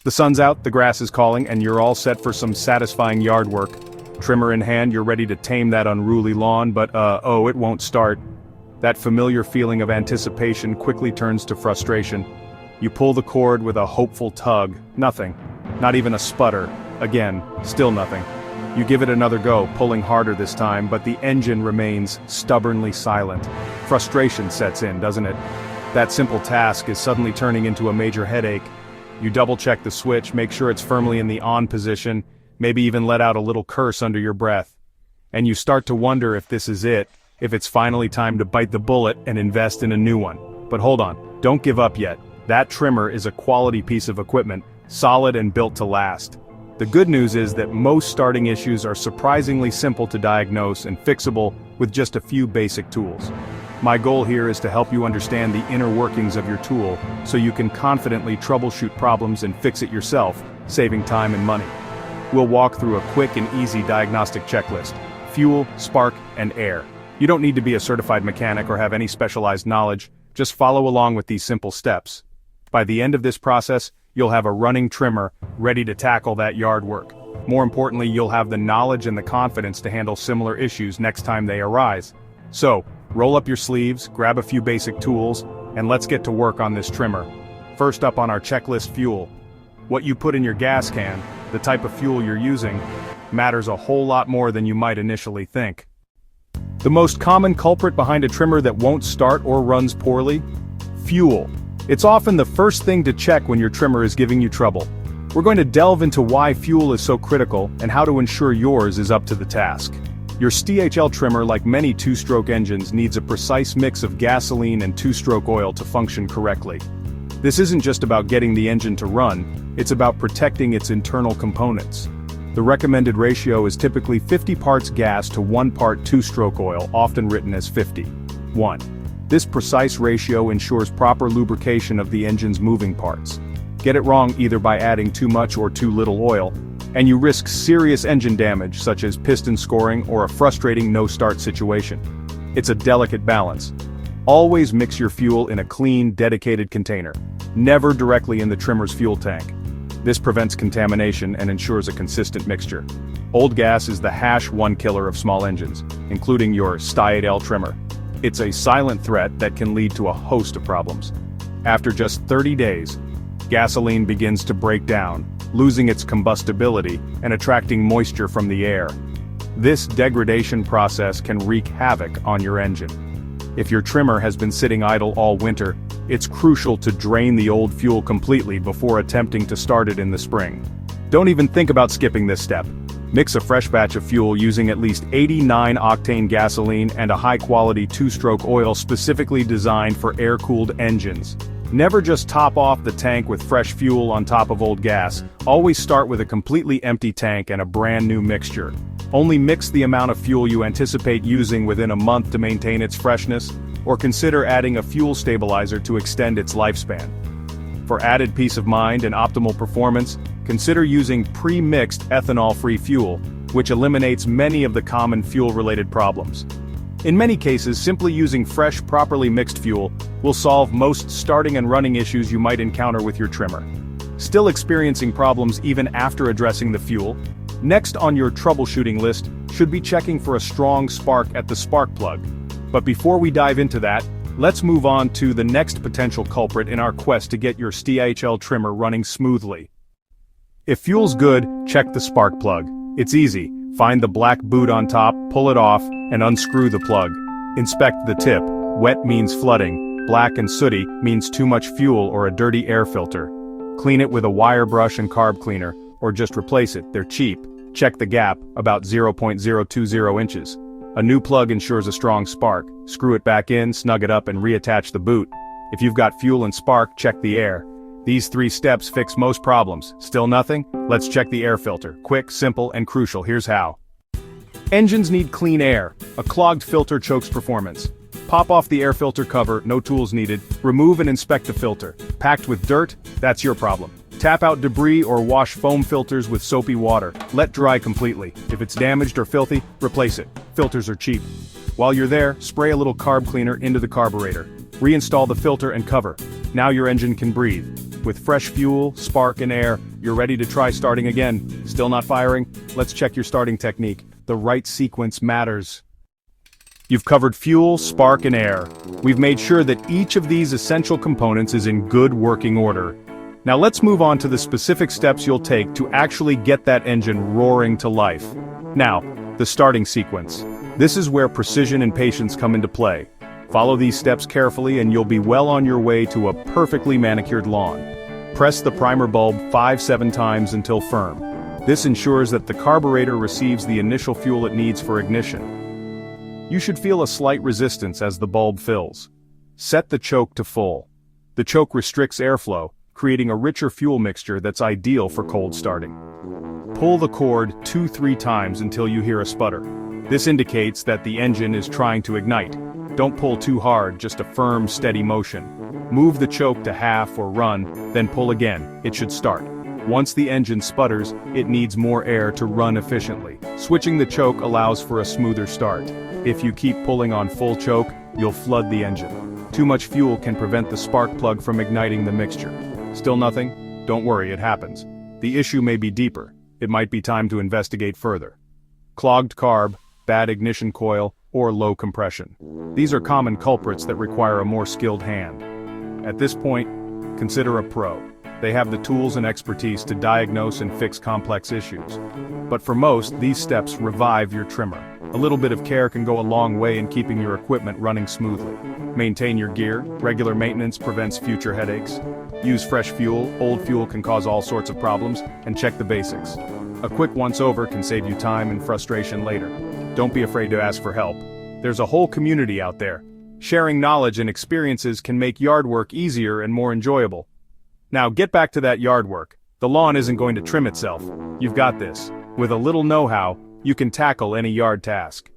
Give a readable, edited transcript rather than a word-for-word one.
The sun's out, the grass is calling, and you're all set for some satisfying yard work. Trimmer in hand, you're ready to tame that unruly lawn, but it won't start. That familiar feeling of anticipation quickly turns to frustration. You pull the cord with a hopeful tug. Nothing. Not even a sputter. Again, still nothing. You give it another go, pulling harder this time, but the engine remains stubbornly silent. Frustration sets in, doesn't it? That simple task is suddenly turning into a major headache. You double-check the switch, make sure it's firmly in the on position, maybe even let out a little curse under your breath. And you start to wonder if this is it, if it's finally time to bite the bullet and invest in a new one. But hold on, don't give up yet. That trimmer is a quality piece of equipment, solid and built to last. The good news is that most starting issues are surprisingly simple to diagnose and fixable with just a few basic tools. My goal here is to help you understand the inner workings of your tool so you can confidently troubleshoot problems and fix it yourself, saving time and money. We'll walk through a quick and easy diagnostic checklist: fuel, spark, and air. You don't need to be a certified mechanic or have any specialized knowledge, just follow along with these simple steps. By the end of this process, you'll have a running trimmer ready to tackle that yard work. More importantly, you'll have the knowledge and the confidence to handle similar issues next time they arise. So, roll up your sleeves, grab a few basic tools, and let's get to work on this trimmer. First up on our checklist: fuel. What you put in your gas can, the type of fuel you're using, matters a whole lot more than you might initially think. The most common culprit behind a trimmer that won't start or runs poorly? Fuel. It's often the first thing to check when your trimmer is giving you trouble. We're going to delve into why fuel is so critical and how to ensure yours is up to the task. Your STIHL trimmer, like many two-stroke engines, needs a precise mix of gasoline and two-stroke oil to function correctly. This isn't just about getting the engine to run, it's about protecting its internal components. The recommended ratio is typically 50 parts gas to 1 part two-stroke oil, often written as 50:1. This precise ratio ensures proper lubrication of the engine's moving parts. Get it wrong either by adding too much or too little oil, and you risk serious engine damage such as piston scoring or a frustrating no-start situation. It's a delicate balance. Always mix your fuel in a clean, dedicated container, never directly in the trimmer's fuel tank. This prevents contamination and ensures a consistent mixture. Old gas is the #1 killer of small engines, including your STIHL trimmer. It's a silent threat that can lead to a host of problems. After just 30 days, gasoline begins to break down, losing its combustibility and attracting moisture from the air. This degradation process can wreak havoc on your engine. If your trimmer has been sitting idle all winter, it's crucial to drain the old fuel completely before attempting to start it in the spring. Don't even think about skipping this step. Mix a fresh batch of fuel using at least 89-octane gasoline and a high-quality two-stroke oil specifically designed for air-cooled engines. Never just top off the tank with fresh fuel on top of old gas. Always start with a completely empty tank and a brand new mixture. Only mix the amount of fuel you anticipate using within a month to maintain its freshness, or consider adding a fuel stabilizer to extend its lifespan. For added peace of mind and optimal performance, consider using pre-mixed ethanol-free fuel, which eliminates many of the common fuel-related problems. In many cases, simply using fresh, properly mixed fuel will solve most starting and running issues you might encounter with your trimmer. Still experiencing problems even after addressing the fuel? Next on your troubleshooting list should be checking for a strong spark at the spark plug. But before we dive into that, let's move on to the next potential culprit in our quest to get your STIHL trimmer running smoothly. If fuel's good, check the spark plug. It's easy. Find the black boot on top, pull it off, and unscrew the plug. Inspect the tip. Wet means flooding. Black and sooty means too much fuel or a dirty air filter. Clean it with a wire brush and carb cleaner, or just replace it, they're cheap. Check the gap, about 0.020 inches. A new plug ensures a strong spark. Screw it back in, snug it up, and reattach the boot. If you've got fuel and spark, check the air. These 3 steps fix most problems. Still nothing? Let's check the air filter. Quick, simple, and crucial. Here's how. Engines need clean air. A clogged filter chokes performance. Pop off the air filter cover, no tools needed. Remove and inspect the filter. Packed with dirt? That's your problem. Tap out debris or wash foam filters with soapy water. Let dry completely. If it's damaged or filthy, replace it. Filters are cheap. While you're there, spray a little carb cleaner into the carburetor. Reinstall the filter and cover. Now your engine can breathe. With fresh fuel, spark, and air, you're ready to try starting again. Still not firing? Let's check your starting technique. The right sequence matters. You've covered fuel, spark, and air. We've made sure that each of these essential components is in good working order. Now let's move on to the specific steps you'll take to actually get that engine roaring to life. Now, the starting sequence. This is where precision and patience come into play. Follow these steps carefully and you'll be well on your way to a perfectly manicured lawn. Press the primer bulb 5-7 times until firm. This ensures that the carburetor receives the initial fuel it needs for ignition. You should feel a slight resistance as the bulb fills. Set the choke to full. The choke restricts airflow, creating a richer fuel mixture that's ideal for cold starting. Pull the cord 2-3 times until you hear a sputter. This indicates that the engine is trying to ignite. Don't pull too hard, just a firm, steady motion. Move the choke to half or run, then pull again. It should start. Once the engine sputters, it needs more air to run efficiently. Switching the choke allows for a smoother start. If you keep pulling on full choke, you'll flood the engine. Too much fuel can prevent the spark plug from igniting the mixture. Still nothing? Don't worry, it happens. The issue may be deeper. It might be time to investigate further. Clogged carb, bad ignition coil, or low compression. These are common culprits that require a more skilled hand. At this point, consider a pro. They have the tools and expertise to diagnose and fix complex issues. But for most, these steps revive your trimmer. A little bit of care can go a long way in keeping your equipment running smoothly. Maintain your gear. Regular maintenance prevents future headaches. Use fresh fuel. Old fuel can cause all sorts of problems. And check the basics. A quick once-over can save you time and frustration later. Don't be afraid to ask for help. There's a whole community out there. Sharing knowledge and experiences can make yard work easier and more enjoyable. Now get back to that yard work. The lawn isn't going to trim itself. You've got this. With a little know-how, you can tackle any yard task.